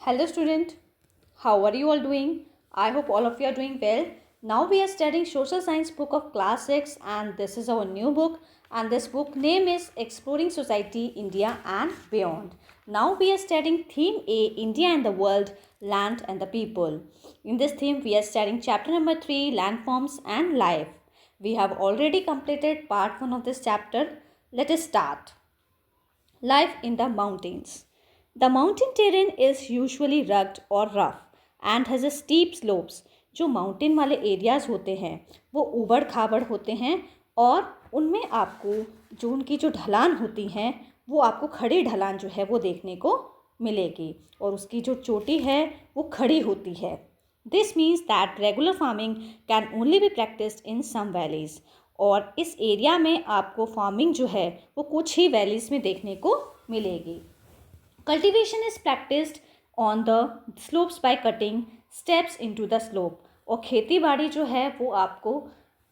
Hello student, how are you all doing? I hope all of you are doing well. Now we are studying social science book of class 6 and this is our new book and this book name is Exploring Society, India and Beyond. Now we are studying theme A, India and the World, Land and the People. In this theme we are studying chapter number 3, Landforms and Life. We have already completed part 1 of this chapter. Let us start. Life in the mountains. The mountain terrain is usually rugged or rough and has a steep slopes. जो mountain वाले areas होते हैं वो उबड़ खाबड़ होते हैं और उनमें आपको जो उनकी जो ढलान होती हैं वो आपको खड़ी ढलान जो है वो देखने को मिलेगी और उसकी जो चोटी है वो खड़ी होती है. This means that regular farming can only be practised in some valleys. और इस एरिया में आपको फार्मिंग जो है वो कुछ ही वैलीज़ में देखने को मिलेगी. Cultivation is practised on the slopes by cutting steps into the slope. और खेती बाड़ी जो है वो आपको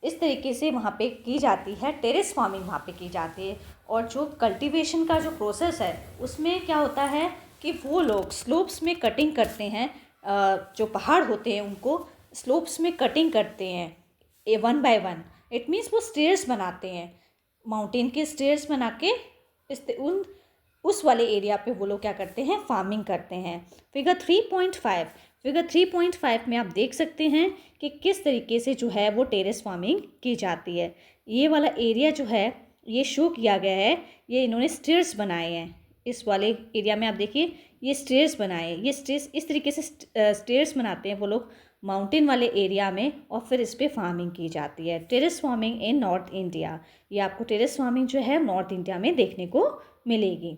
इस तरीके से वहाँ पे की जाती है. टेरेस फार्मिंग वहाँ पे की जाती है. और जो कल्टिवेशन का जो प्रोसेस है उसमें क्या होता है कि वो लोग स्लोप्स में कटिंग करते हैं. जो पहाड़ होते हैं उनको स्लोप्स में कटिंग करते हैं one by one. It means वो स्टेयर्स बनाते हैं, माउंटेन के स्टेयर्स बना के उस वाले एरिया पे वो लोग क्या करते हैं, फार्मिंग करते हैं. फिगर 3.5 में आप देख सकते हैं कि किस तरीके से जो है वो टेरेस फार्मिंग की जाती है. ये वाला एरिया जो है ये शो किया गया है, ये इन्होंने स्टेयर्स बनाए हैं. इस वाले एरिया में आप देखिए ये स्टेयर्स बनाए, ये स्टेयर्स इस तरीके से स्टेयर्स बनाते हैं वो लोग माउंटेन वाले एरिया में और फिर इस पर फार्मिंग की जाती है. Terrace farming in north India, ये आपको टेरेस फार्मिंग जो है नॉर्थ इंडिया में देखने को मिलेगी.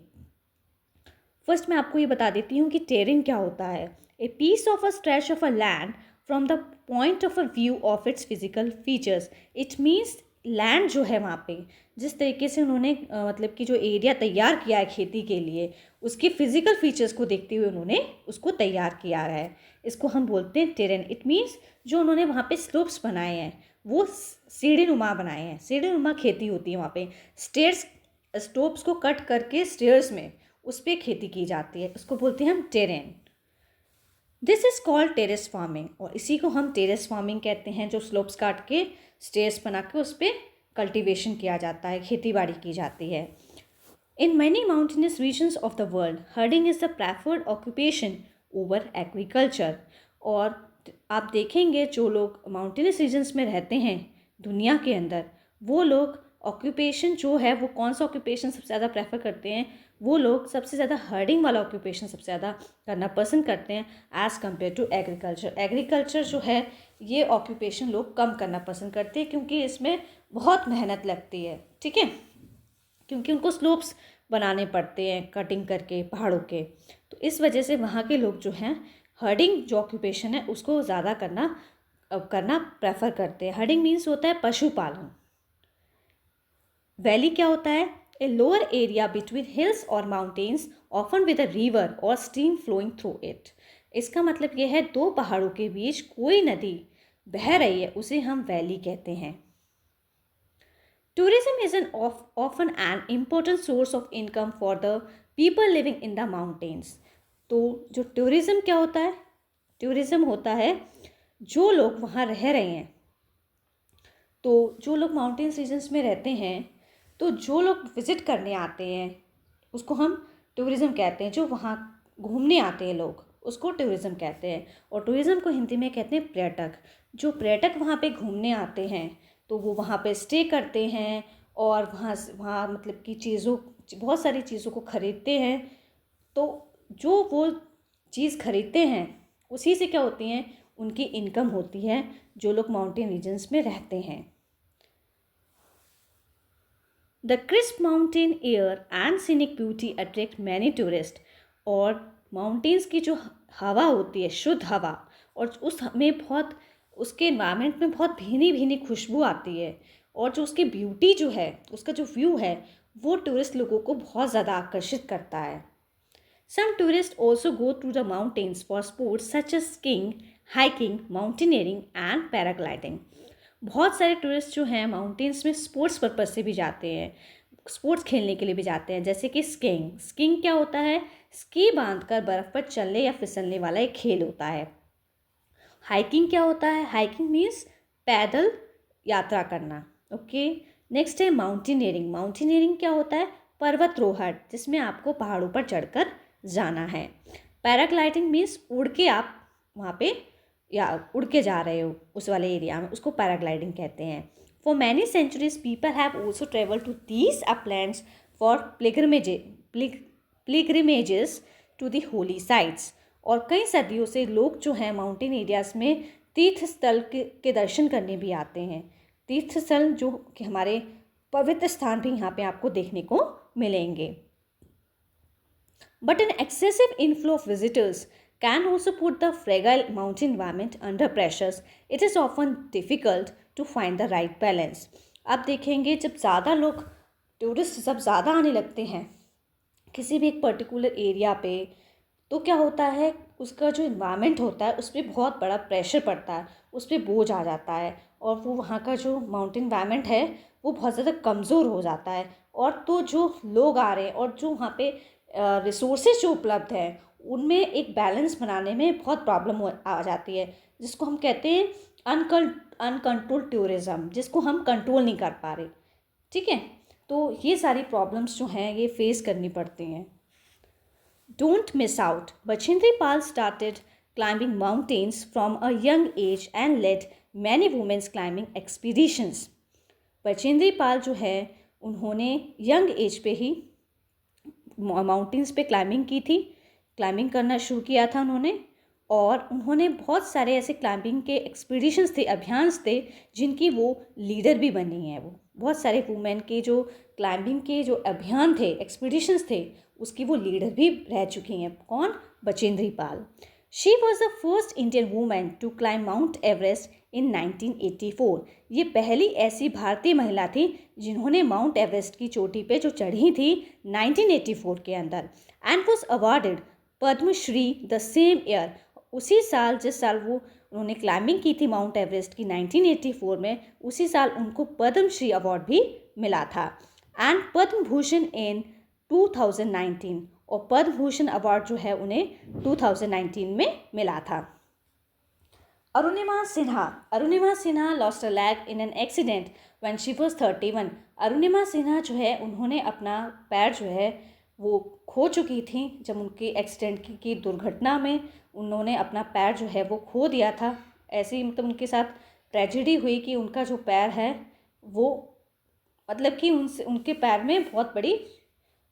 फर्स्ट मैं आपको ये बता देती हूँ कि टेरेन क्या होता है. A piece of a stretch of a land from the point of a view of its physical features. It means land जो है वहाँ पे जिस तरीके से उन्होंने मतलब कि जो एरिया तैयार किया है खेती के लिए उसके फिजिकल फीचर्स को देखते हुए उन्होंने उसको तैयार किया है. इसको हम बोलते हैं टेरेन. इट मीन्स जो उन्होंने वहाँ पे स्लोप्स बनाए हैं वो सीढ़ी नुमा बनाए हैं. सीढ़ी नुमा खेती होती है वहाँ पे. स्टेयर्स स्लोप्स को कट करके स्टेयर्स में उस पर खेती की जाती है, उसको बोलते हैं हम terrain. This is called terrace farming. और इसी को हम टेरेस फार्मिंग कहते हैं, जो स्लोप्स काट के स्टेयर्स बना के उस पर कल्टिवेशन किया जाता है, खेती बाड़ी की जाती है. In many mountainous regions of the world herding is the preferred occupation over agriculture. और आप देखेंगे जो लोग माउंटेनस रीजन्स में रहते हैं दुनिया के अंदर वो लोग ऑक्यूपेशन जो है वो कौन सा ऑक्यूपेशन सबसे ज़्यादा प्रेफर करते हैं, वो लोग सबसे ज़्यादा हर्डिंग वाला ऑक्यूपेशन सबसे ज़्यादा करना पसंद करते हैं as compared to agriculture. Agriculture जो है ये ऑक्यूपेशन लोग कम करना पसंद करते हैं क्योंकि इसमें बहुत मेहनत लगती है. ठीक है, क्योंकि उनको स्लोप्स बनाने पड़ते हैं कटिंग करके पहाड़ों के. तो इस वजह से वहाँ के लोग जो हैं हर्डिंग जो ऑक्यूपेशन है उसको ज़्यादा करना प्रेफर करते हैं. हर्डिंग मीन्स होता है पशुपालन. वैली क्या होता है? A lower area between hills or mountains often with a river or stream flowing through it. इसका मतलब यह है दो पहाड़ों के बीच कोई नदी बह रही है उसे हम वैली कहते हैं. Tourism is often an important source of income for the people living in the mountains. तो जो टूरिज़्म क्या होता है? टूरिज़्म होता है जो लोग वहाँ रह रहे हैं. तो जो लोग माउंटेन्स रीजन्स में रहते हैं तो जो लोग विज़िट करने आते हैं उसको हम टूरिज़्म कहते हैं. जो वहाँ घूमने आते हैं लोग उसको टूरिज़्म कहते हैं. और टूरिज़्म को हिंदी में कहते हैं पर्यटक. जो पर्यटक वहाँ पे घूमने आते हैं तो वो वहाँ पे स्टे करते हैं और वहाँ मतलब कि बहुत सारी चीज़ों को ख़रीदते हैं. तो जो वो चीज़ ख़रीदते हैं उसी से क्या होती हैं, उनकी इनकम होती है जो लोग माउंटेन रीजन्स में रहते हैं. The crisp mountain air and scenic beauty attract many tourist. और माउंटेन्स की जो हवा होती है, शुद्ध हवा, और उस में बहुत उसके एनवायरनमेंट में बहुत भीनी भीनी खुशबू आती है और जो उसकी ब्यूटी जो है उसका जो व्यू है वो टूरिस्ट लोगों को बहुत ज़्यादा आकर्षित करता है. Some tourist also go to the mountains for sports such as skiing, hiking, mountaineering and paragliding. बहुत सारे टूरिस्ट जो हैं माउंटेन्स में स्पोर्ट्स पर्पज़ से भी जाते हैं. स्पोर्ट्स खेलने के लिए भी जाते हैं, जैसे कि स्कीइंग। स्कीइंग क्या होता है? स्की बांधकर बर्फ़ पर चलने या फिसलने वाला एक खेल होता है। हाइकिंग क्या होता है? हाइकिंग मीन्स पैदल यात्रा करना। ओके, नेक्स्ट है माउंटेनियरिंग। माउंटेनियरिंग क्या होता है? पर्वतरोहण, जिसमें आपको पहाड़ों पर चढ़कर जाना है। पैराग्लाइडिंग मीन्स उड़ के आप वहाँ पे या उड़ के जा रहे हो उस वाले एरिया में, उसको पैराग्लाइडिंग कहते हैं। For many centuries people have also travel to these uplands for pilgrimages to the holy sites. और कई सदियों से लोग जो हैं माउंटेन एरियाज में तीर्थ स्थल के दर्शन करने भी आते हैं। तीर्थ स्थल जो कि हमारे पवित्र स्थान भी यहाँ पे आपको देखने को मिलेंगे। But an excessive inflow of visitors can also put the fragile mountain environment under pressures. It is often difficult to find the right balance. अब देखेंगे जब ज़्यादा लोग टूरिस्ट जब ज़्यादा आने लगते हैं किसी भी एक पर्टिकुलर एरिया पे, तो क्या होता है उसका जो इन्वायरमेंट होता है उस पर बहुत बड़ा प्रेशर पड़ता है, उस पर बोझ आ जाता है और वो वहाँ का जो माउंटेन इन्वायरमेंट है वो बहुत ज़्यादा कमज़ोर हो जाता है। और तो जो लोग आ रहे हैं और जो वहाँ पे रिसोर्सेज जो उपलब्ध हैं उनमें एक बैलेंस बनाने में बहुत प्रॉब्लम आ जाती है, जिसको हम कहते हैं अनकंट्रोल्ड टूरिज़्म, जिसको हम कंट्रोल नहीं कर पा रहे। ठीक है, तो ये सारी प्रॉब्लम्स जो हैं ये फेस करनी पड़ती हैं। Don't miss out. Bachendri Pal started climbing mountains from a young age and led many women's climbing expeditions. Bachendri Pal जो है उन्होंने यंग एज पे ही माउंटेन्स पे क्लाइंबिंग की थी, क्लाइंबिंग करना शुरू किया था उन्होंने। और उन्होंने बहुत सारे ऐसे क्लाइंबिंग के एक्सपीडिशंस थे, अभियान थे, जिनकी वो लीडर भी बनी हैं। वो बहुत सारे वुमेन के जो क्लाइंबिंग के जो अभियान थे, एक्सपीडिशंस थे, उसकी वो लीडर भी रह चुकी हैं। कौन? Bachendri Pal. She was the first Indian women to climb Mount Everest in 1984। ये पहली ऐसी भारतीय महिला थी जिन्होंने माउंट एवरेस्ट की चोटी पे जो चढ़ी थी 1984 के अंदर, and was awarded Padma Shri the same year. उसी साल, जिस साल वो उन्होंने क्लाइंबिंग की थी माउंट एवरेस्ट की 1984 में, उसी साल उनको पद्मश्री अवार्ड भी मिला था। एंड पद्म भूषण इन 2019, और पद्म भूषण अवार्ड जो है उन्हें 2019 में मिला था। Arunima Sinha lost a leg in an accident when she was 31। Arunima Sinha जो है उन्होंने अपना पैर जो है वो खो चुकी थी जब उनके एक्सीडेंट की दुर्घटना में उन्होंने अपना पैर जो है वो खो दिया था। ऐसे ही मतलब उनके साथ ट्रेजेडी हुई कि उनका जो पैर है वो मतलब कि उनके पैर में बहुत बड़ी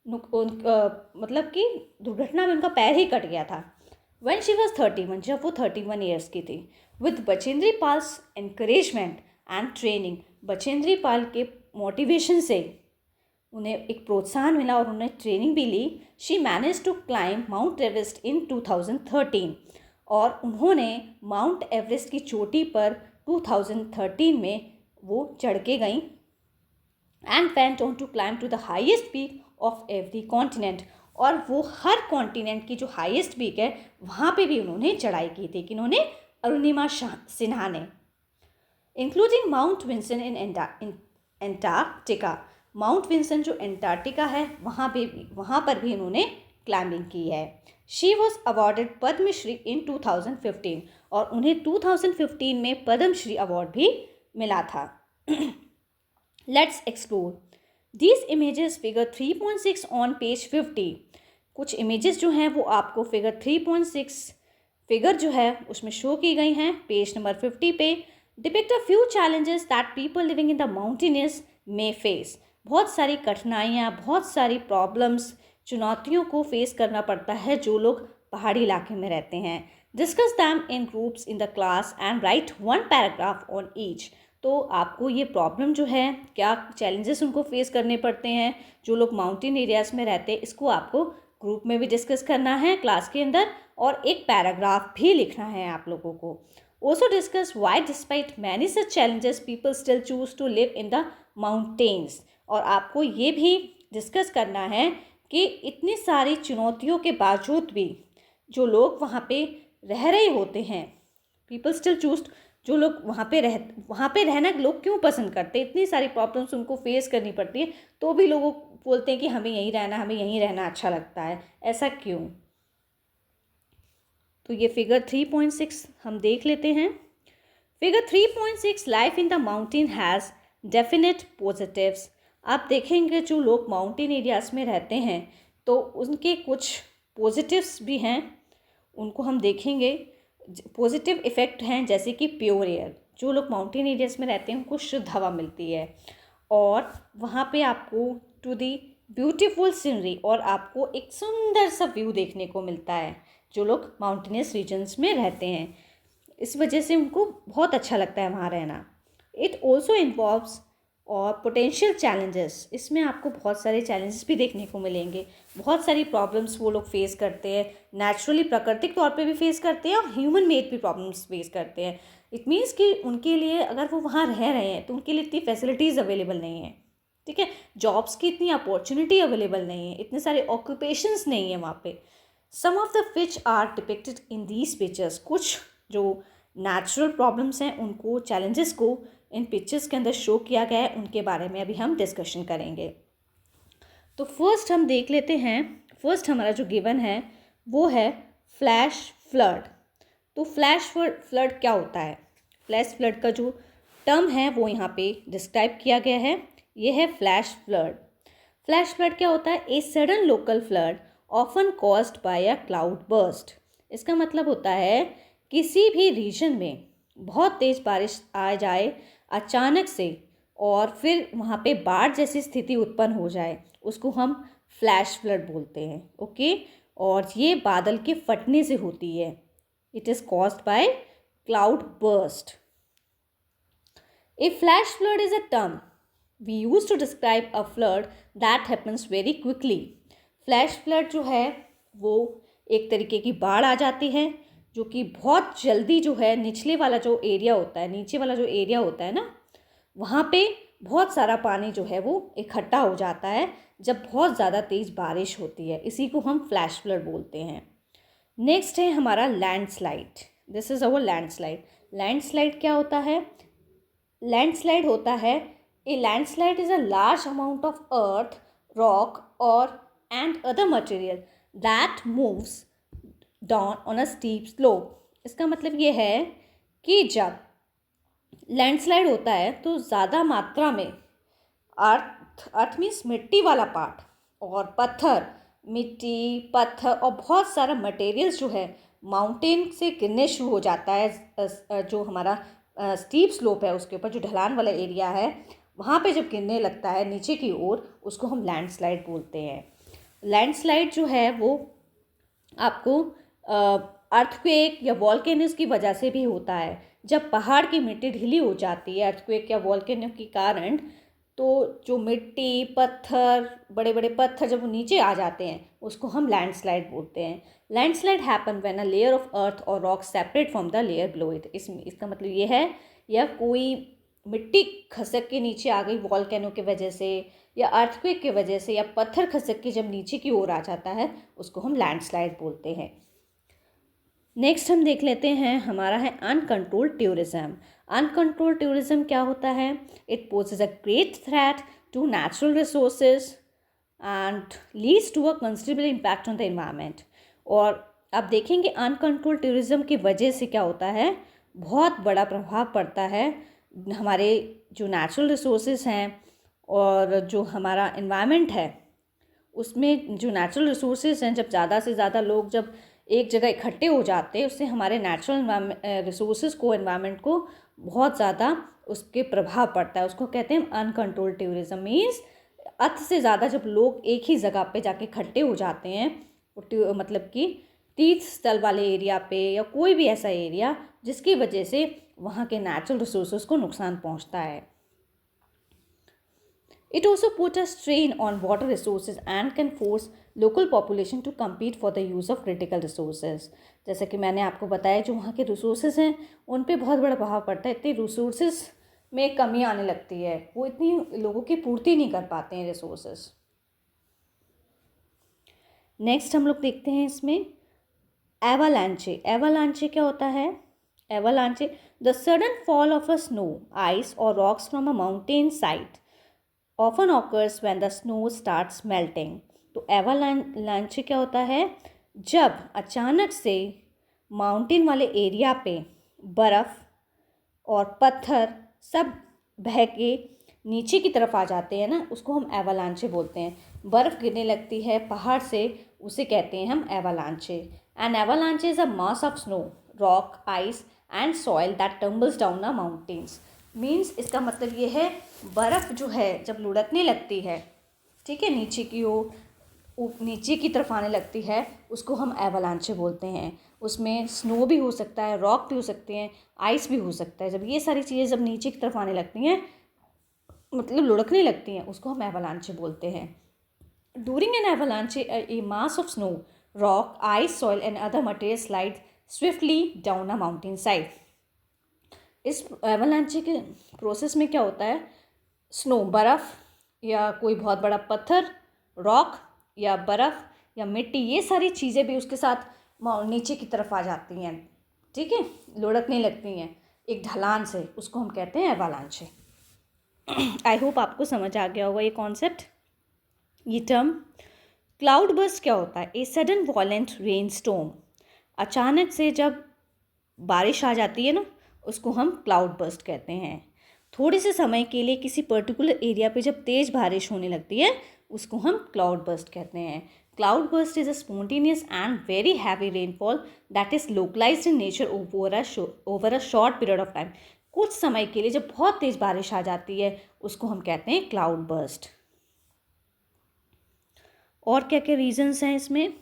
मतलब कि दुर्घटना में उनका पैर ही कट गया था। When she was 31, जब वो 31 ईयर्स की थी। With Bachendri पाल्स encouragement and training, Bachendri Pal के मोटिवेशन से उन्हें एक प्रोत्साहन मिला और उन्हें ट्रेनिंग भी ली। She manage to climb Mount Everest in 2013, और उन्होंने माउंट एवरेस्ट की चोटी पर 2013 में वो चढ़ के गईं। And went on to climb to the highest peak of every continent, और वो हर कॉन्टिनेंट की जो हाईएस्ट पीक है वहाँ पे भी उन्होंने चढ़ाई की थी। कि उन्होंने अरुणिमा सिन्हा ने, including Mount Vinson in Antarctica. Mount Vinson जो एंटार्क्टिका है वहाँ पर भी उन्होंने क्लाइंबिंग की है। She was awarded Padma Shri in 2015, और उन्हें 2015 में पद्मश्री अवार्ड भी मिला था। Let's explore These images figure 3.6 on page 50। कुछ इमेजेस जो हैं वो आपको फिगर 3.6 फिगर जो है उसमें शो की गई हैं पेज नंबर 50 पे। Depict a few challenges that people living in the mountains may face. बहुत सारी कठिनाइयाँ, बहुत सारी प्रॉब्लम्स, चुनौतियों को फेस करना पड़ता है जो लोग पहाड़ी इलाके में रहते हैं। Discuss them in groups in the class and right 1 paragraph on each. तो आपको ये प्रॉब्लम जो है, क्या चैलेंजेस उनको फेस करने पड़ते हैं जो लोग माउंटेन एरियाज़ में रहते हैं, इसको आपको ग्रुप में भी डिस्कस करना है क्लास के अंदर, और एक पैराग्राफ भी लिखना है आप लोगों को। Also discuss why despite many such challenges people still choose to live in the mountains. और आपको ये भी डिस्कस करना है कि इतनी सारी चुनौतियों के बावजूद भी जो लोग वहाँ पे रह रहे होते हैं, पीपल स्टिल चूज जो लोग वहाँ पे रहना लोग क्यों पसंद करते हैं, इतनी सारी प्रॉब्लम्स उनको फेस करनी पड़ती है, तो भी लोग बोलते हैं कि हमें यहीं रहना अच्छा लगता है, ऐसा क्यों? तो ये फिगर 3.6 हम देख लेते हैं। Figure 3.6, life in the mountain has definite positives. आप देखेंगे जो लोग माउंटेन एरियाज में रहते हैं तो उनके कुछ पॉजिटिव्स भी हैं, उनको हम देखेंगे। पॉजिटिव इफ़ेक्ट हैं जैसे कि प्योर एयर, जो लोग माउंटेन एरियाज में रहते हैं उनको शुद्ध हवा मिलती है, और वहाँ पे आपको टू दी ब्यूटीफुल सीनरी, और आपको एक सुंदर सा व्यू देखने को मिलता है जो लोग माउंटेनियस रीजन्स में रहते हैं। इस वजह से उनको बहुत अच्छा लगता है वहाँ रहना। इट ऑल्सो इन्वॉल्व्स और पोटेंशियल चैलेंजेस, इसमें आपको बहुत सारे चैलेंजेस भी देखने को मिलेंगे, बहुत सारी प्रॉब्लम्स वो लोग फेस करते हैं, नेचुरली प्राकृतिक तौर पे भी फेस करते हैं और ह्यूमन मेड भी प्रॉब्लम्स फेस करते हैं। इट मीन्स कि उनके लिए अगर वो वहाँ रह रहे हैं तो उनके लिए इतनी फैसिलिटीज़ अवेलेबल नहीं है, ठीक है, जॉब्स की इतनी अपॉर्चुनिटी अवेलेबल नहीं है, इतने सारे ऑक्यूपेशंस नहीं है वहाँ पे। Some of the which are depicted in these pictures, कुछ जो नेचुरल प्रॉब्लम्स हैं उनको, चैलेंजेस को इन पिक्चर्स के अंदर शो किया गया है, उनके बारे में अभी हम डिस्कशन करेंगे। तो फर्स्ट हम देख लेते हैं, फर्स्ट हमारा जो गिवन है वो है फ्लैश फ्लड। तो फ्लैश फ्लड क्या होता है? फ्लैश फ्लड का जो टर्म है वो यहाँ पे डिस्क्राइब किया गया है, ये है फ्लैश फ्लड। फ्लैश फ्लड क्या होता है? A sudden local flood often caused by a cloud burst. इसका मतलब होता है किसी भी रीजन में बहुत तेज़ बारिश आ जाए अचानक से, और फिर वहाँ पे बाढ़ जैसी स्थिति उत्पन्न हो जाए, उसको हम फ्लैश फ्लड बोलते हैं। ओके, और ये बादल के फटने से होती है। It is caused by cloud burst. A flash flood is a term we use to describe a flood that happens very quickly. Flash flood जो है वो एक तरीके की बाढ़ आ जाती है जो कि बहुत जल्दी जो है निचले वाला जो एरिया होता है, नीचे वाला जो एरिया होता है ना, वहाँ पे बहुत सारा पानी जो है वो इकट्ठा हो जाता है जब बहुत ज़्यादा तेज़ बारिश होती है, इसी को हम फ्लैश फ्लड बोलते हैं। नेक्स्ट है हमारा landslide. This is our landslide. Landslide क्या होता है? लैंडस्लाइड होता है, a landslide is a large amount of earth, rock और and other material that moves down on a steep slope. इसका मतलब ये है कि जब लैंडस्लाइड होता है तो ज़्यादा मात्रा में अर्थ मीन्स मिट्टी वाला पार्ट और पत्थर, मिट्टी पत्थर और बहुत सारा मटेरियल्स जो है माउंटेन से गिरने शुरू हो जाता है। जो हमारा स्टीप स्लोप है उसके ऊपर जो ढलान वाला एरिया है वहाँ पे जब गिरने लगता है नीचे की ओर, उसको हम लैंडस्लाइड बोलते हैं। लैंडस्लाइड जो है वो आपको अर्थक्वेक या वॉल्केनोज की वजह से भी होता है। जब पहाड़ की मिट्टी ढीली हो जाती है अर्थक्वेक या वॉल्केनो के कारण, तो जो मिट्टी पत्थर, बड़े बड़े पत्थर जब वो नीचे आ जाते हैं उसको हम लैंडस्लाइड बोलते हैं। Landslide happen when a layer of earth or rock separate from the layer below it. इसका मतलब ये है, या कोई मिट्टी खसक के नीचे आ गई वॉल्केनो की वजह से, या अर्थक्वेक की वजह से, या पत्थर खसक के जब नीचे की ओर आ जाता है उसको हम लैंडस्लाइड बोलते हैं। नेक्स्ट हम देख लेते हैं, हमारा है अनकंट्रोल्ड टूरिज्म। अनकंट्रोल्ड टूरिज्म क्या होता है? It poses a great threat to natural resources and leads to a considerable impact on the environment. और आप देखेंगे अनकंट्रोल्ड टूरिज्म की वजह से क्या होता है, बहुत बड़ा प्रभाव पड़ता है हमारे जो नेचुरल रिसोर्सेज हैं और जो हमारा एनवायरनमेंट है उसमें। जो नेचुरल रिसोर्सेज हैं, जब ज़्यादा से ज़्यादा लोग जब एक जगह इकट्ठे हो जाते हैं उससे हमारे नेचुरल रिसोर्सेज को, एनवायरनमेंट को बहुत ज़्यादा उसके प्रभाव पड़ता है। उसको कहते हैं अनकंट्रोल्ड टूरिज्म। मीन्स हद से ज़्यादा जब लोग एक ही जगह पे जाके इकट्ठे हो जाते हैं, मतलब कि तीर्थ स्थल वाले एरिया पे या कोई भी ऐसा एरिया जिसकी वजह से वहाँ के नेचुरल रिसोर्सेज को नुकसान पहुँचता है। It also puts a strain on water resources and can force local population to compete for the use of critical resources। जैसे कि मैंने आपको बताया जो वहाँ के रिसोर्सेज हैं उन पे बहुत बड़ा प्रभाव पड़ता है। इतनी रिसोर्सेज में कमी आने लगती है, वो इतनी लोगों की पूर्ति नहीं कर पाते हैं रिसोर्सेज। नेक्स्ट हम लोग देखते हैं इसमें एवालांचे। एवालांचे क्या होता है? Avalanche, the sudden fall of a snow, ice or rocks from a mountain side often occurs when the snow starts melting. तो एवालांच क्या होता है, जब अचानक से माउंटेन वाले एरिया पे बर्फ़ और पत्थर सब बह के नीचे की तरफ आ जाते हैं ना, उसको हम एवालांचे बोलते हैं. बर्फ़ गिरने लगती है पहाड़ से, उसे कहते हैं हम avalanche. An avalanche is a mass of snow, rock, ice and soil that tumbles down a mountains. Means इसका मतलब ये है, बर्फ़ जो है जब लुढ़कने लगती है, ठीक है, नीचे की ओर नीचे की तरफ आने लगती है, उसको हम एवालांचे बोलते हैं. उसमें स्नो भी हो सकता है, रॉक भी हो सकते हैं, आइस भी हो सकता है. जब ये सारी चीज़ें जब नीचे की तरफ आने लगती हैं, मतलब लुढ़कने लगती हैं, उसको हम एवालांचे बोलते हैं. During an avalanche a mass of snow, rock, ice, soil and other material slide swiftly down a mountain side. इस एवालांचे के प्रोसेस में क्या होता है, स्नो, बर्फ़ या कोई बहुत बड़ा पत्थर, रॉक या बर्फ़ या मिट्टी, ये सारी चीज़ें भी उसके साथ नीचे की तरफ आ जाती हैं, ठीक है, लुढ़कने लगती हैं एक ढलान से, उसको हम कहते हैं एवालांचे. आई होप आपको समझ आ गया होगा ये कॉन्सेप्ट, ये टर्म. क्लाउड बर्स्ट क्या होता है, ए सडन वॉलेंट रेन स्टॉर्म. अचानक से जब बारिश आ जाती है ना, उसको हम क्लाउड बर्स्ट कहते हैं. थोड़े से समय के लिए किसी पर्टिकुलर एरिया पे जब तेज़ बारिश होने लगती है, उसको हम क्लाउड बर्स्ट कहते हैं. Cloud burst is a spontaneous and very heavy rainfall that is localised in nature over a short period of time. कुछ समय के लिए जब बहुत तेज़ बारिश आ जाती है, उसको हम कहते हैं क्लाउड बर्स्ट. और क्या क्या रीजंस हैं इसमें.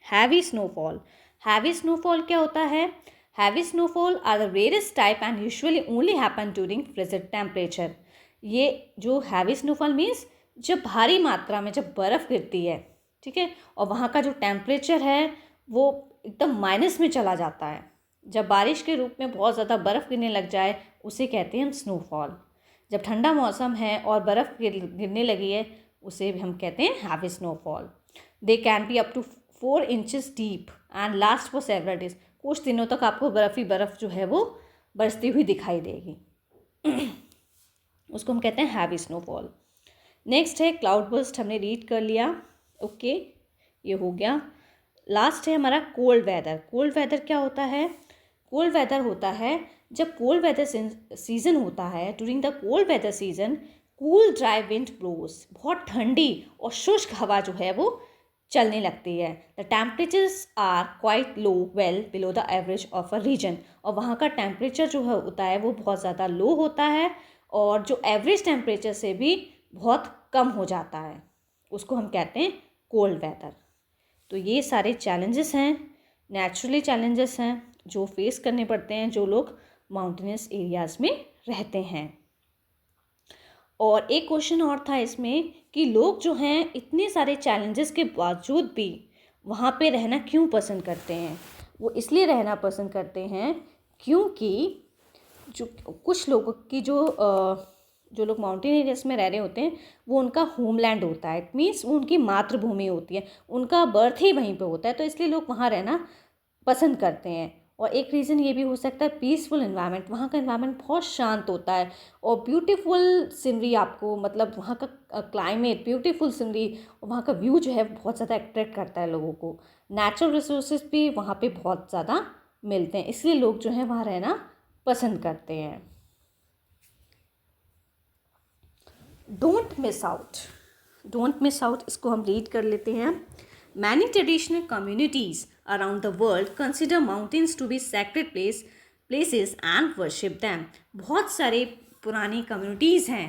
Heavy snowfall. हैवी स्नोफॉल क्या होता है, heavy snowfall are the rarest type and usually only happen during frigid temperature. ये जो हैवी स्नोफॉल मीन्स जब भारी मात्रा में जब बर्फ़ गिरती है, ठीक है, और वहाँ का जो टेम्परेचर है वो एकदम माइनस में चला जाता है, जब बारिश के रूप में बहुत ज़्यादा बर्फ़ गिरने लग जाए, उसे कहते हैं हम स्नोफॉल. जब ठंडा मौसम है और बर्फ़ गिरने लगी है, उसे भी हम कहते हैं heavy snowfall. They can be up to 4 inches deep and last for several days. कुछ दिनों तक आपको बर्फ़ ही बर्फ़ जो है वो बरसती हुई दिखाई देगी. उसको हम कहते हैं हैवी स्नोफॉल. नेक्स्ट है क्लाउड बर्स्ट, हमने रीड कर लिया, ओके, ये हो गया. लास्ट है हमारा कोल्ड वेदर. कोल्ड वेदर क्या होता है, कोल्ड वेदर होता है जब कोल्ड वेदर सीज़न होता है. During the cold weather season cool dry wind blows. बहुत ठंडी और शुष्क हवा जो है वो चलने लगती है. The temperatures are quite low, well below the average of a region. और वहाँ का टेम्परेचर जो है होता है वो बहुत ज़्यादा लो होता है और जो एवरेज टेम्परेचर से भी बहुत कम हो जाता है, उसको हम कहते हैं कोल्ड वेदर. तो ये सारे चैलेंजेस हैं, नेचुरली चैलेंजेस हैं जो फेस करने पड़ते हैं जो लोग माउंटेनस एरियाज़ में रहते हैं. और एक क्वेश्चन और था इसमें कि लोग जो हैं इतने सारे चैलेंजेस के बावजूद भी वहाँ पे रहना क्यों पसंद करते हैं. वो इसलिए रहना पसंद करते हैं क्योंकि जो कुछ लोगों की जो लोग माउंटेन एरियाज में रह रहे होते हैं वो उनका होमलैंड होता है. इट मीन्स वो उनकी मातृभूमि होती है, उनका बर्थ ही वहीं पे होता है, तो इसलिए लोग वहाँ रहना पसंद करते हैं. और एक रीज़न ये भी हो सकता है पीसफुल इन्वायरमेंट. वहाँ का इन्वायरमेंट बहुत शांत होता है और ब्यूटीफुल सीनरी, आपको मतलब वहाँ का क्लाइमेट, ब्यूटीफुल सीनरी और वहाँ का व्यू जो है बहुत ज़्यादा अट्रैक्ट करता है लोगों को. नेचुरल रिसोर्सेज भी वहाँ पे बहुत ज़्यादा मिलते हैं, इसलिए लोग जो हैं वहाँ रहना पसंद करते हैं. Don't miss out. Don't miss out इसको हम रीड कर लेते हैं. Many traditional communities around the world consider mountains to be sacred places and worship them. बहुत सारे पुरानी कम्युनिटीज़ हैं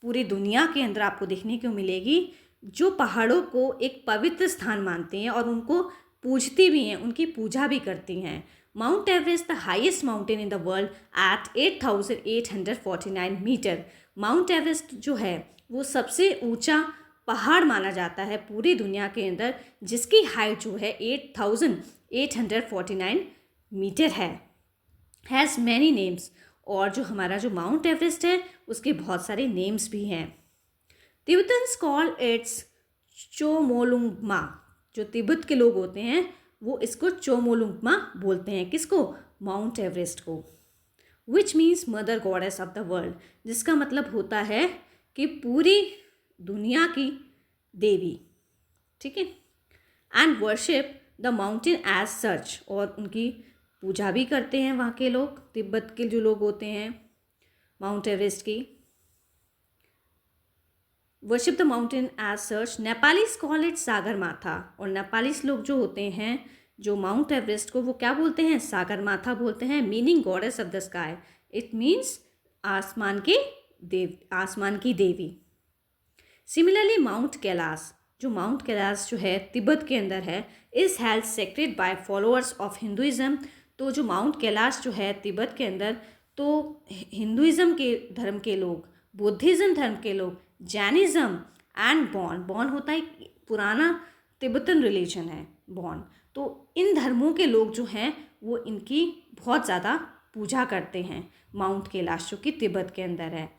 पूरी दुनिया के अंदर, आपको देखने को मिलेगी जो पहाड़ों को एक पवित्र स्थान मानते हैं और उनको पूजती भी हैं, उनकी पूजा भी करती हैं. Mount Everest the highest mountain in the world at 8,849 metre. Mount Everest जो है वो सबसे ऊंचा पहाड़ माना जाता है पूरी दुनिया के अंदर, जिसकी हाइट जो है 8,849 मीटर है. Has many names. और जो हमारा जो माउंट एवरेस्ट है उसके बहुत सारे नेम्स भी हैं. Tibetans call it's Chomolungma. जो तिब्बत के लोग होते हैं वो इसको चोमोलुंगमा बोलते हैं. किसको, माउंट एवरेस्ट को, which means mother goddess of the world, जिसका मतलब होता है कि पूरी दुनिया की देवी, ठीक है। And worship the mountain as such, और उनकी पूजा भी करते हैं वहाँ के लोग, तिब्बत के जो लोग होते हैं माउंट एवरेस्ट की। Worship the mountain as such. Nepalese call it Sagarmatha, और नेपालीज लोग जो होते हैं जो माउंट एवरेस्ट को वो क्या बोलते हैं, सागर माथा बोलते हैं, meaning goddess of the sky, it means आसमान की देवी। सिमिलरली माउंट कैलाश, जो माउंट कैलाश जो है तिब्बत के अंदर है, is held sacred by followers of Hinduism. तो जो माउंट कैलाश जो है तिब्बत के अंदर, तो हिंदुइज्म के धर्म के लोग, बुद्धिज़्म धर्म के लोग, जैनिज़्म एंड बॉन होता है पुराना तिब्बतन रिलीजन है बॉन, तो इन धर्मों के लोग जो हैं वो इनकी बहुत ज़्यादा पूजा करते हैं माउंट कैलाश जो कि तिब्बत के अंदर है।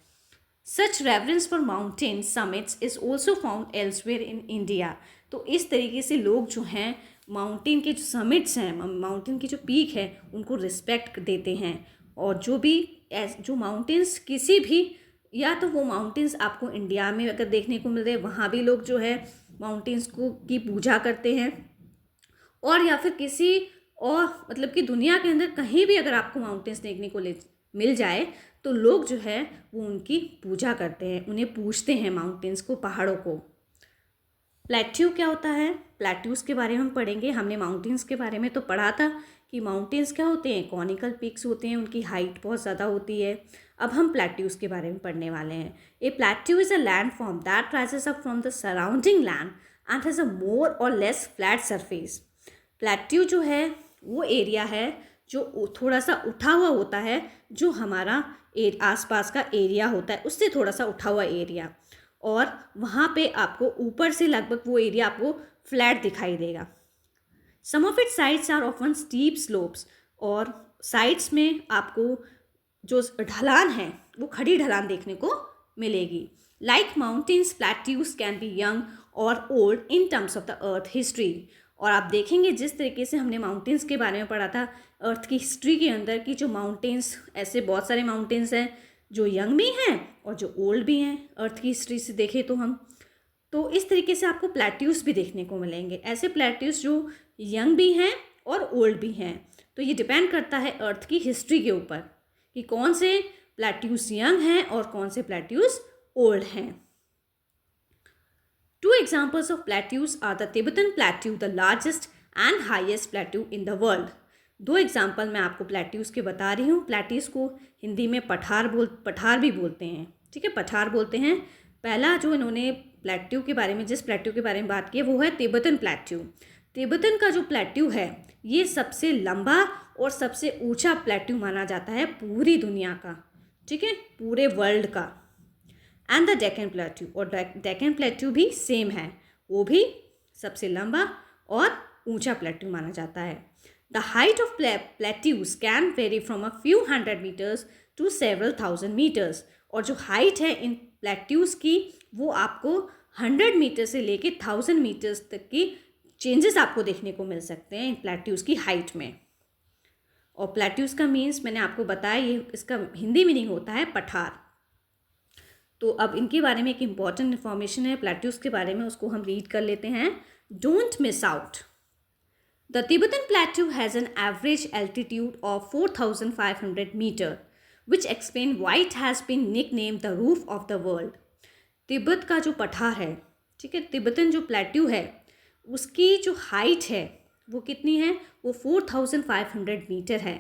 Such reverence for mountain summits is also found elsewhere in India. तो इस तरीके से लोग जो हैं माउंटेन के जो समिट्स हैं, माउंटेन की जो पीक है, उनको रिस्पेक्ट देते हैं। और जो माउंटेन्स किसी भी, या तो वो माउंटेन्स आपको इंडिया में अगर देखने को मिल रहे हैं, वहाँ भी लोग जो है माउंटेन्स को की पूजा करते हैं, और या फिर किसी और मतलब कि दुनिया के अंदर कहीं भी अगर आपको माउंटेन्स देखने को मिल जाए तो लोग जो है वो उनकी पूजा करते हैं, उन्हें पूजते हैं माउंटेन्स को, पहाड़ों को। प्लेट्यू क्या होता है, प्लेट्यूज़ के बारे में हम पढ़ेंगे। हमने माउंटेन्स के बारे में तो पढ़ा था कि माउंटेन्स क्या होते हैं, कॉनिकल पीक्स होते हैं, उनकी हाइट बहुत ज़्यादा होती है। अब हम प्लेट्यूज़ के बारे में पढ़ने वाले हैं। A plateau is a land form that rises up from the surrounding land and has a more or less flat surface. Plateau जो है वो एरिया है जो थोड़ा सा उठा हुआ होता है, जो हमारा आसपास का एरिया होता है उससे थोड़ा सा उठा हुआ एरिया, और वहाँ पे आपको ऊपर से लगभग वो एरिया आपको फ्लैट दिखाई देगा। Some of it sides are often steep slopes, और साइड्स में आपको जो ढलान है वो खड़ी ढलान देखने को मिलेगी। Like mountains plateaus can be young or old in terms of the earth history. और आप देखेंगे जिस तरीके से हमने माउंटेन्स के बारे में पढ़ा था अर्थ की हिस्ट्री के अंदर, कि जो माउंटेन्स, ऐसे बहुत सारे माउंटेन्स हैं जो यंग भी हैं और जो ओल्ड भी हैं अर्थ की हिस्ट्री से देखें तो हम, तो इस तरीके से आपको प्लेट्यूज भी देखने को मिलेंगे, ऐसे प्लेट्यूज जो यंग भी हैं और ओल्ड भी हैं। तो ये डिपेंड करता है अर्थ की हिस्ट्री के ऊपर कि कौन से प्लेट्यूज यंग हैं और कौन से प्लेट्यूज ओल्ड हैं। Two examples of plateaus are the Tibetan Plateau, the largest and highest plateau in the world. दो एग्जाम्पल मैं आपको प्लेट्यूज़ के बता रही हूँ। प्लेट्यूज़ को हिंदी में पठार भी बोलते हैं, ठीक है, पठार बोलते हैं। पहला जो इन्होंने प्लेट्यू के बारे में, जिस प्लेट्यू के बारे में बात की है वो है तिब्बतन प्लेट्यू। तिब्बतन का जो प्लेट्यू है ये सबसे लंबा और सबसे ऊंचा प्लेट्यू माना जाता है पूरी दुनिया का, ठीक है, पूरे वर्ल्ड का। एंड द डेक्कन प्लेट्यू, और डेक्कन प्लेट्यू भी सेम है, वो भी सबसे लंबा और ऊंचा प्लेट्यू माना जाता है। The height of plateaus can vary from a few 100 metres to several 1000 metres. और जो हाइट है इन प्लेट्यूज की वो आपको 100 मीटर से लेके 1000 मीटर्स तक की चेंजेस आपको देखने को मिल सकते हैं इन प्लेट्यूज की हाइट में। और प्लेट्यूज का मीन्स मैंने आपको बताया, ये इसका हिंदी मीनिंग होता है पठार। तो अब इनके बारे में एक इम्पॉर्टेंट इन्फॉर्मेशन है प्लेट्यूज के बारे में, उसको हम रीड कर लेते हैं। Don't miss out. The Tibetan plateau has an average altitude of 4500 metre which explain why it has been nicknamed the roof of the world. Tibet का जो पठार है, ठीक है, तिब्बतन जो प्लेट्यू है उसकी जो हाइट है वो कितनी है, वो 4500 मीटर है,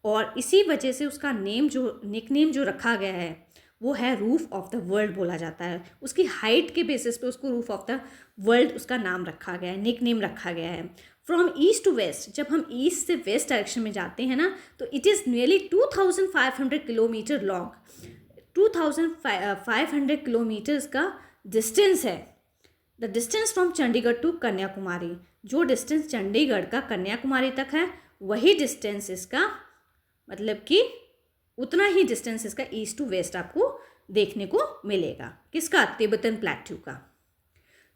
और इसी वजह से उसका निकनेम जो रखा गया है वो है रूफ ऑफ द वर्ल्ड बोला जाता है। उसकी हाइट के बेसिस पे उसको रूफ ऑफ द वर्ल्ड उसका नाम रखा गया है, निकनेम रखा गया है। फ्रॉम ईस्ट टू वेस्ट, जब हम ईस्ट से वेस्ट डायरेक्शन में जाते हैं ना, तो it is nearly 2500 kilometre long. 2500 kilometre इसका डिस्टेंस है। The distance from Chandigarh to Kanyakumari, जो डिस्टेंस चंडीगढ़ का कन्याकुमारी तक है वही डिस्टेंस इसका, मतलब कि उतना ही डिस्टेंस इसका ईस्ट टू वेस्ट आपको देखने को मिलेगा। किसका, तिब्बतन प्लेट्यू का।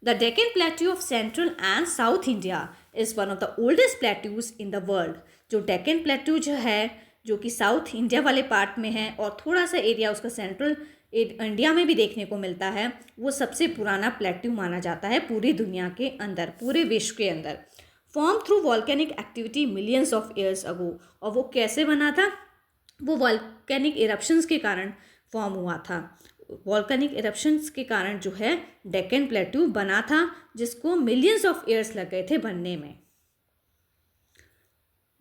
The Deccan plateau of central and south India is one of the oldest plateaus in the world. जो डेक्कन प्लेट्यू जो है, जो कि साउथ इंडिया वाले पार्ट में है और थोड़ा सा एरिया उसका सेंट्रल इंडिया में भी देखने को मिलता है, वो सबसे पुराना प्लेट्यू माना जाता है पूरी दुनिया के अंदर, पूरे विश्व के अंदर। Form through volcanic activity millions of years ago. और वो कैसे बना था? वो वॉल्केनिक इरप्शंस के कारण फॉर्म हुआ था। वॉल्केनिक इरप्शंस के कारण जो है डेक्कन प्लेट्यू बना था, जिसको मिलियंस ऑफ ईयर्स लग गए थे बनने में।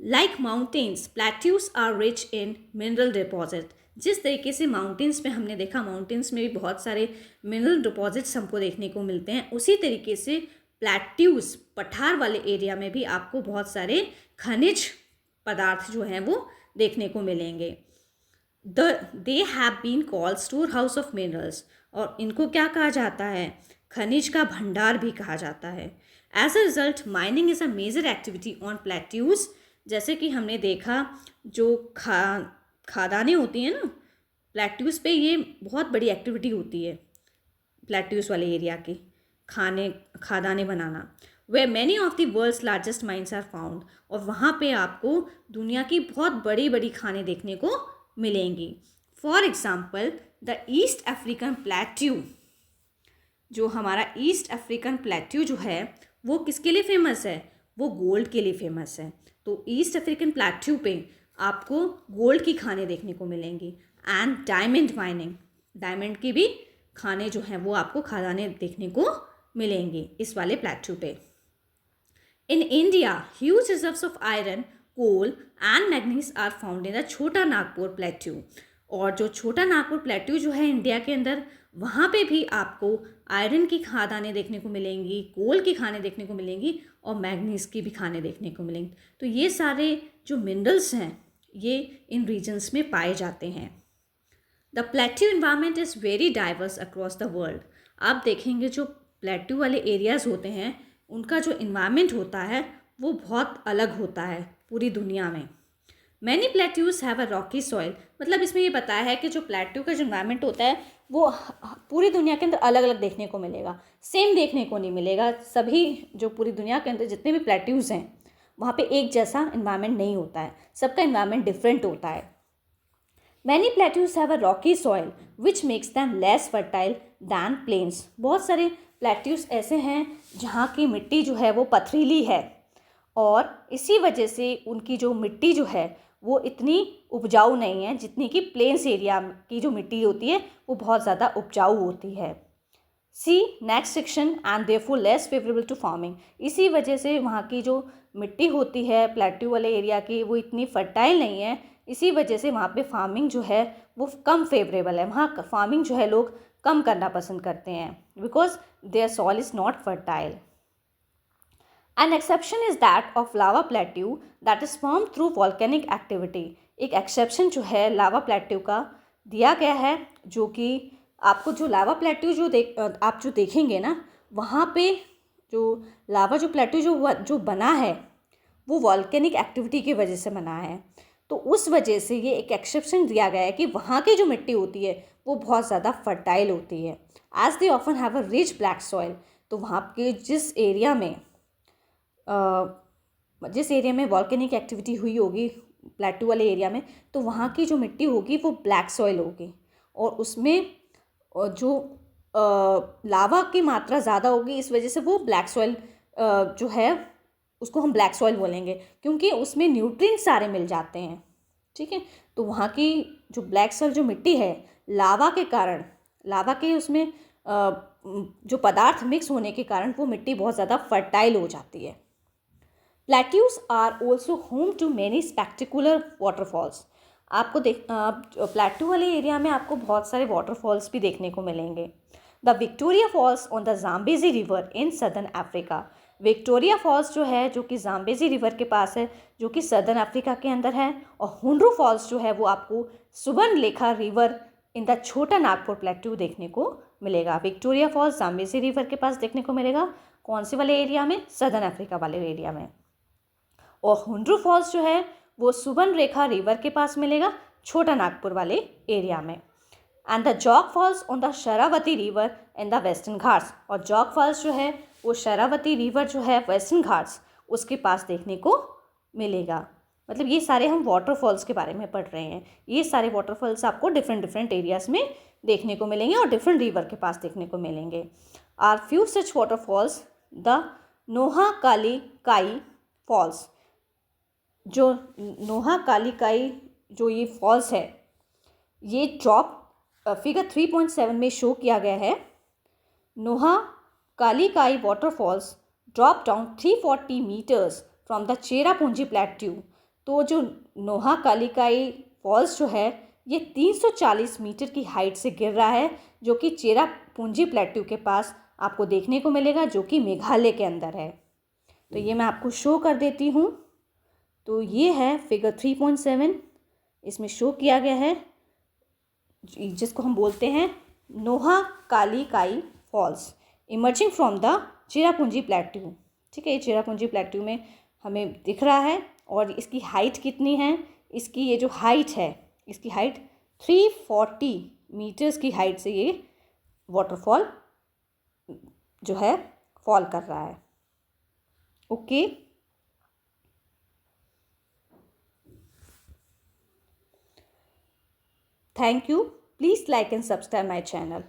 Like mountains, plateaus are rich in mineral deposit. जिस तरीके से माउंटेन्स में हमने देखा, माउंटेन्स में भी बहुत सारे मिनरल डिपॉजिट्स हमको देखने को मिलते हैं, उसी तरीके से प्लेट्यूज, पठार वाले एरिया में भी आपको बहुत सारे खनिज पदार्थ जो हैं वो देखने को मिलेंगे। They have been called store house of minerals. और इनको क्या कहा जाता है? खनिज का भंडार भी कहा जाता है। As a result mining is a major activity on plateaus. जैसे कि हमने देखा, जो खादानें होती हैं ना प्लेट्यूज पे, ये बहुत बड़ी एक्टिविटी होती है प्लेट्यूज वाले एरिया की, खादानें बनाना। Where many of the world's largest mines are found. और वहाँ पे आपको दुनिया की बहुत बड़ी बड़ी खानें देखने को मिलेंगी। For example the east African plateau, जो हमारा ईस्ट अफ्रीकन प्लेट्यू जो है वो किसके लिए फेमस है? वो गोल्ड के लिए फेमस है। तो ईस्ट अफ्रीकन प्लेट्यू पे आपको गोल्ड की खानें देखने को मिलेंगी। एंड डायमंड माइनिंग, डायमंड की भी खानें जो हैं वो आपको खदानें देखने को मिलेंगी इस वाले प्लेट्यू पे। In India huge reserves of iron, coal and manganese are found in the Chhota Nagpur plateau. और जो छोटा नागपुर प्लेट्यू जो है इंडिया के अंदर, वहाँ पे भी आपको आयरन की खादानें देखने को मिलेंगी, कोल की खानें देखने को मिलेंगी और मैग्नीज की भी खानें देखने को मिलेंगी। तो ये सारे जो मिनरल्स हैं ये इन रीजन्स में पाए जाते हैं। The plateau environment is very diverse across the world. आप देखेंगे जो प्लेट्यू वाले एरियाज़ होते हैं उनका जो इन्वायरमेंट होता है वो बहुत अलग होता है पूरी दुनिया में। Many plateaus have a rocky soil. मतलब इसमें ये बताया है कि जो प्लेट्यू का जो इन्वायरमेंट होता है वो पूरी दुनिया के अंदर अलग अलग देखने को मिलेगा, सेम देखने को नहीं मिलेगा। सभी जो पूरी दुनिया के अंदर जितने भी प्लेट्यूज हैं वहाँ पे एक जैसा इन्वायरमेंट नहीं होता है, सबका इन्वायरमेंट डिफरेंट होता है। Many plateaus have a rocky soil which makes them less fertile than plains. बहुत सारे प्लेट्यूज ऐसे हैं जहाँ की मिट्टी जो है वो पथरीली है और इसी वजह से उनकी जो मिट्टी जो है वो इतनी उपजाऊ नहीं है जितनी कि प्लेन्स एरिया की जो मिट्टी होती है वो बहुत ज़्यादा उपजाऊ होती है। See next section and therefore less favourable to farming. इसी वजह से वहाँ की जो मिट्टी होती है प्लेट्यू वाले एरिया की वो इतनी फर्टाइल नहीं है, इसी वजह से वहाँ पे फार्मिंग जो है वो कम फेवरेबल है। वहाँ फार्मिंग जो है लोग कम करना पसंद करते हैं because their soil is not fertile. An exception is that of lava plateau that is formed through volcanic activity. एक एक्सेप्शन जो है लावा प्लेट्यू का दिया गया है, जो कि आपको जो लावा प्लेट्यू आप जो देखेंगे ना वहाँ पे जो लावा जो प्लेट्यू जो बना है वो वॉल्केनिक एक्टिविटी की वजह से बना है। तो उस वजह से ये एक एक्सेप्शन दिया गया है कि वहाँ की जो मिट्टी होती है वो बहुत ज़्यादा फर्टाइल होती है। As they often have a rich black soil. तो वहाँ के जिस एरिया में वॉल्केनिक एक्टिविटी हुई होगी प्लेट्यू वाले एरिया में, तो वहाँ की जो मिट्टी होगी वो ब्लैक सॉइल होगी और उसमें जो लावा की मात्रा ज़्यादा होगी, इस वजह से वो ब्लैक सॉइल जो है उसको हम ब्लैक सॉइल बोलेंगे क्योंकि उसमें न्यूट्रिएंट्स सारे मिल जाते हैं। ठीक है, तो वहाँ की जो ब्लैक सॉइल जो मिट्टी है लावा के कारण, लावा के उसमें जो पदार्थ मिक्स होने के कारण वो मिट्टी बहुत ज़्यादा फर्टाइल हो जाती है। Plateaus are also home to many spectacular waterfalls. आपको प्लेट्यू वाले एरिया में आपको बहुत सारे वाटरफॉल्स भी देखने को मिलेंगे। The Victoria Falls on the Zambezi river in southern Africa. Victoria Falls जो है जो कि जाम्बेजी रिवर के पास है, जो कि सदर्न अफ्रीका के अंदर है। और हुंड्रू फॉल्स जो है वो आपको Subarnarekha river in the Chhota Nagpur plateau देखने को मिलेगा। विक्टोरिया फॉल्स जाम्बेजी रिवर के पास देखने को मिलेगा, कौन से वाले एरिया में? सदर्न अफ्रीका वाले एरिया में। और हुंड्रू फॉल्स जो है वो सुबर्णरेखा रिवर के पास मिलेगा, छोटा नागपुर वाले एरिया में। And the jog false on the Sharavati river in the western Ghats. और जॉग फॉल्स जो है वो शरावती रिवर जो है वेस्टर्न घाट्स उसके पास देखने को मिलेगा। मतलब ये सारे हम वाटरफॉल्स के बारे में पढ़ रहे हैं। ये सारे वाटरफॉल्स आपको डिफरेंट डिफरेंट एरियाज़ में देखने को मिलेंगे और डिफरेंट रिवर के पास देखने को मिलेंगे। Are few such waterfalls the Nohkalikai falls. जो नोहाकालिकाई जो ये फॉल्स है, ये ड्रॉप फिगर 3.7 में शो किया गया है। Nohkalikai waterfalls drop down 340 metres from the Cherrapunji plateau. तो जो नोहाकालिकाई फॉल्स जो है ये 340 मीटर की हाइट से गिर रहा है, जो कि चेरापूंजी प्लेट्यू के पास आपको देखने को मिलेगा, जो कि मेघालय के अंदर है। तो ये मैं आपको शो कर देती हूँ। तो ये है फिगर 3.7, इसमें शो किया गया है, जिसको हम बोलते हैं Nohkalikai falls emerging from the Cherrapunji plateau. ठीक है, ये चेरापूंजी प्लेट्यू में हमें दिख रहा है। और इसकी हाइट कितनी है, इसकी ये जो हाइट है, इसकी हाइट 340 मीटर्स की हाइट से ये वाटरफॉल जो है फॉल कर रहा है। Okay, thank you. Please like and subscribe my channel.